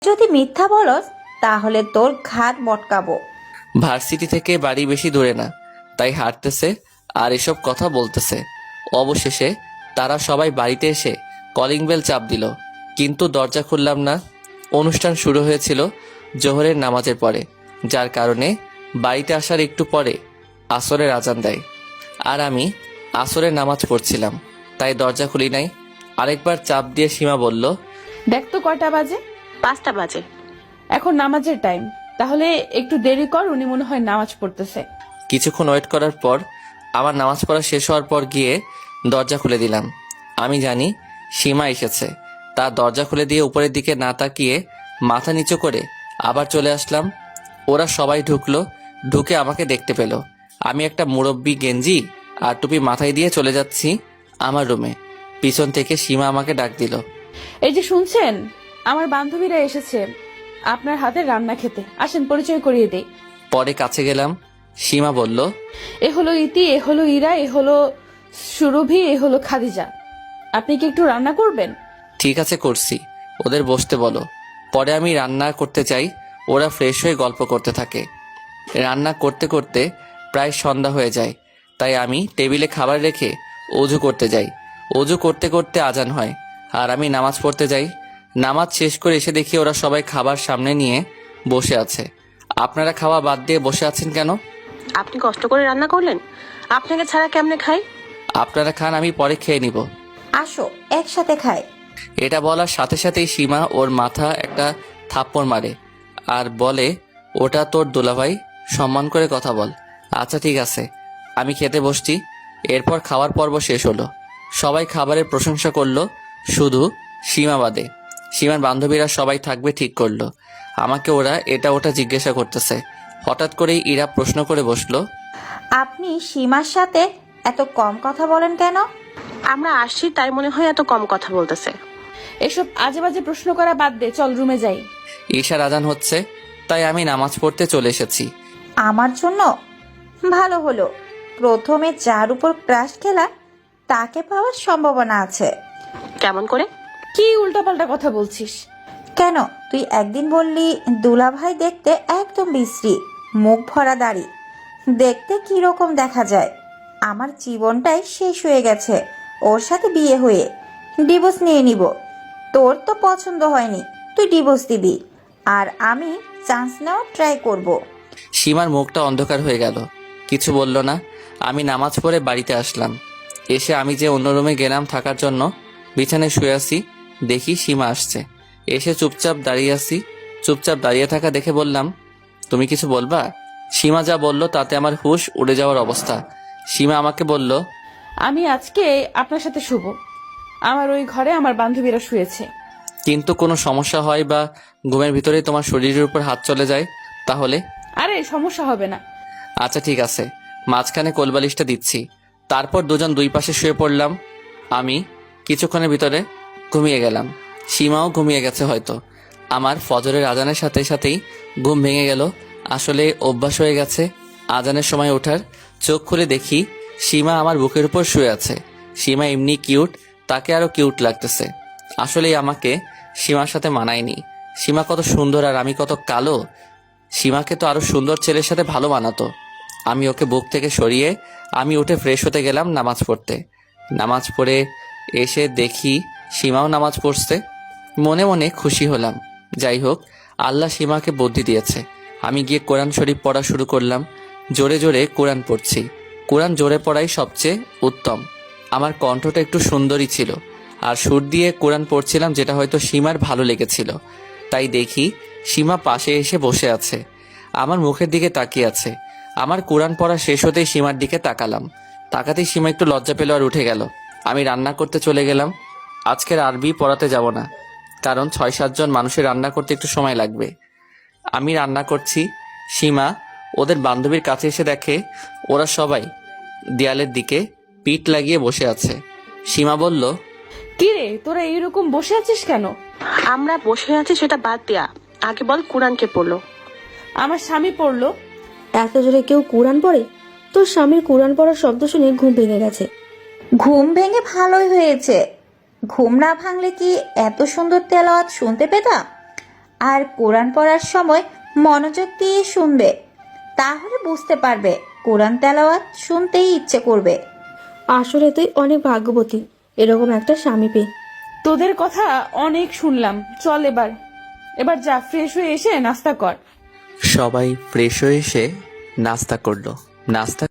যদি মিথ্যা বলস তাহলে তোর ঘাট মটকাবো। ভার্সিটি থেকে বাড়ি বেশি দূরে না, তাই হাঁটতেছে আর এসব কথা বলতেছে। অবশেষে তারা সবাই বাড়িতে এসে কলিং বেল চাপ দিল, কিন্তু দরজা খুললাম না। অনুষ্ঠান শুরু হয়েছিল জোহরের নামাজের পরে, যার কারণে বাড়িতে আসার একটু পরে আসরের আজান দেয়। আর আমি আসরের নামাজ পড়ছিলাম, তাই দরজা খুলি নাই। আরেকবার চাপ দিয়ে সীমা বলল, দেখ তো কয়টা বাজে। 5টা বাজে। এখন নামাজের টাইম, তাহলে একটু দেরি কর, উনি মনে হয় নামাজ পড়তেছে। কিছুক্ষণ ওয়েট করার পর আমার নামাজ পড়া শেষ হওয়ার পর গিয়ে দরজা খুলে দিলাম। আমি জানি সীমা এসেছে, তার দরজা খুলে দিয়ে উপরের দিকে না তাকিয়ে মাথা নিচু করে আবার চলে আসলাম। ওরা সবাই ঢুকলো, ঢুকে আমাকে দেখতে পেল। আমি একটা মুরব্বি গেঞ্জি আর টুপি মাথায় দিয়ে চলে যাচ্ছি আমার রুমে। পিছন থেকে সীমা আমাকে ডাক দিল, এই যে শুনছেন, আমার বান্ধবীরা এসেছে আপনার হাতে রান্না খেতে, আসেন পরিচয় করিয়ে দেই। পরে কাছে গেলাম। সীমা বলল, এ হলো ইতি, এ হলো ইরা, এ হলো সুরভি, এ হলো খাদিজা। আপনি কি একটু রান্না করবেন? ঠিক আছে করছি, ওদের বসতে বলো। পরে আমি রান্না করতে চাই, ওরা ফ্রেশ হয়ে গল্প করতে থাকে। রান্না করতে করতে প্রায় সন্ধ্যা হয়ে যায়, তাই আমি টেবিলে খাবার রেখে অজু করতে যাই। অজু করতে করতে আজান হয় আর আমি নামাজ পড়তে যাই। নামাজ শেষ করে এসে দেখি ওরা সবাই খাবার সামনে নিয়ে বসে আছে। আপনারা খাওয়া বাদ দিয়ে বসে আছেন কেন? আপনি কষ্ট করে রান্না করলেন, আপনাকে ছাড়া কেমনে খাই? আপনারা খান, আমি পরে খেয়ে নিব। আসো একসাথে খাই। এটা বলার সাথে সাথেই সীমা ওর মাথা একটা থাপ্পড় মারে আর বলে, ওটা তোর দুলাভাই, সম্মান করে কথা বল। আচ্ছা ঠিক আছে, আমি খেতে বসছি। এরপর খাওয়ার পর্ব শেষ হলো। সবাই খাবারের প্রশংসা করলো, শুধু সীমা বাদে। সীমার বান্ধবীরা সবাই থাকবে ঠিক করলো। আমাকে ওরা এটা ওটা জিজ্ঞাসা করতেছে। হঠাৎ করেই ইরা প্রশ্ন করে বসলো, আপনি সীমার সাথে এত কম কথা বলেন কেন? আমরা আসছি তাই মনে হয় এত কম কথা বলতেছে। এসব আজে বাজে প্রশ্ন করা বাদ দে, চল রুমে যাই। ঈশার আজান হচ্ছে, তাই আমি নামাজ পড়তে চলে এসেছি। আমার জন্য ভালো হলো, প্রথমে যার উপর ক্রাশ খেলা তাকে পাওয়ার সম্ভাবনা আছে। কেমন করে? কি উল্টাপাল্টা কথা বলছিস? কেন, তুই একদিন বললি দুলাভাই দেখতে একদম বিশ্রী, মুখ ভরা দাড়ি, দেখতে কিরকম দেখা যায়। আমার জীবনটাই শেষ হয়ে গেছে ওর সাথে বিয়ে হয়ে, ডিভোর্স নিয়ে নিব। তোর তো পছন্দ হয়নি, তুই ডিভোর্স দিবি, আর আমি চান্স নেওয়ার ট্রাই করব। সীমার মুখটা অন্ধকার হয়ে গেল, কিছু বলল না। আমি নামাজ পড়ে বাড়িতে আসলাম। এসে আমি যে অন্য রুমে গেলাম থাকার জন্য, বিছানায় শুয়ে আছি, দেখি সীমা আসছে। এসে চুপচাপ দাঁড়িয়ে আছি। চুপচাপ দাঁড়িয়ে থাকা দেখে বললাম, তুমি কিছু বলবা? সীমা যা বলল তাতে আমার হুঁশ উড়ে যাওয়ার অবস্থা। সীমা আমাকে বলল, আমি আজকে আপনার সাথে শুব, আমার ওই ঘরে আমার বান্ধবীরা শুয়েছে। কিন্তু কোনো সমস্যা হয় বা ঘুমের ভিতরে তোমার শরীরের উপর হাত চলে যায় তাহলে? আরে সমস্যা হবে না। আচ্ছা ঠিক আছে, মাঝখানে কোলবালিশটা দিচ্ছি। তারপর দুজন দুই পাশে শুয়ে পড়লাম। আমি কিছুক্ষণের ভিতরে ঘুমিয়ে গেলাম। সীমাও ঘুমিয়ে গেছে হয়তো। আমার ফজরের আজানের সাথে সাথেই ঘুম ভেঙে গেল। আসলে অভ্যাস হয়ে গেছে আজানের সময় ওঠার। চোখ খুলে দেখি সীমা আমার বুকের উপর শুয়ে আছে। সীমা এমনি কিউট, তাকে আরো কিউট লাগতেছে। আসলেই আমাকে সীমার সাথে মানায়নি। সীমা কত সুন্দর আর আমি কত কালো। সীমাকে তো আরো সুন্দর ছেলের সাথে ভালো মানাতো। আমি ওকে বুক থেকে সরিয়ে আমি উঠে ফ্রেশ হতে গেলাম নামাজ পড়তে। নামাজ পড়ে এসে দেখি সীমাও নামাজ পড়ছে। মনে মনে খুশি হলাম। যাই হোক, আল্লাহ সীমাকে বুদ্ধি দিয়েছে। আমি গিয়ে কোরআন শরীফ পড়া শুরু করলাম। জোরে জোরে কোরআন পড়ছি। কোরআন জোরে পড়াই সবচেয়ে উত্তম। আমার কণ্ঠটা একটু সুন্দরই ছিল আর সুর দিয়ে কোরআন পড়ছিলাম, যেটা হয়তো সীমার ভালো লেগেছিল। তাই দেখি সীমা পাশে এসে বসে আছে, আমার মুখের দিকে তাকিয়ে আছে। আমার কোরআন পড়া শেষ হতেই সীমার দিকে তাকালাম। তাকাতেই সীমা একটু লজ্জা পেল আর উঠে গেল। আমি রান্না করতে চলে গেলাম। আজকের আরবি পড়াতে যাব না, কারণ 6-7 জন মানুষের রান্না করতে একটু সময় লাগবে। আমি রান্না করছি, সীমা ওদের বান্ধবীর কাছে এসে দেখে ওরা সবাই দেয়ালের দিকে পিঠ লাগিয়ে বসে আছে। সীমা বলল, কি রে, তোরা এইরকম বসে আছিস কেন? আমরা বসে আছি সেটা বাদ দিয়া আগে বল কোরআন কে পড়লো? আমার স্বামী পড়লো। এত জোরে কেউ কোরআন পড়ে? তোর স্বামীর কোরআন পড়ার শব্দ শুনে ঘুম ভেঙে গেছে। ঘুম ভেঙে ভালোই হয়েছে, ঘুম না ভাঙলে কি এত সুন্দর তেলাওয়াত শুনতে পেতাম? আর কোরআন পড়ার সময় মনোযোগ দিয়ে শুনবে, তাহলে বুঝতে পারবে। কোরআন তেলাওয়াত শুনতেই ইচ্ছে করবে। আসলে তুই অনেক ভাগ্যবতী এরকম একটা স্বামী পেয়ে। তোদের কথা অনেক শুনলাম, চল এবার এবার যা, ফ্রেশ হয়ে এসে নাস্তা কর। সবাই ফ্রেশ হয়ে এসে নাস্তা করলো। নাস্তা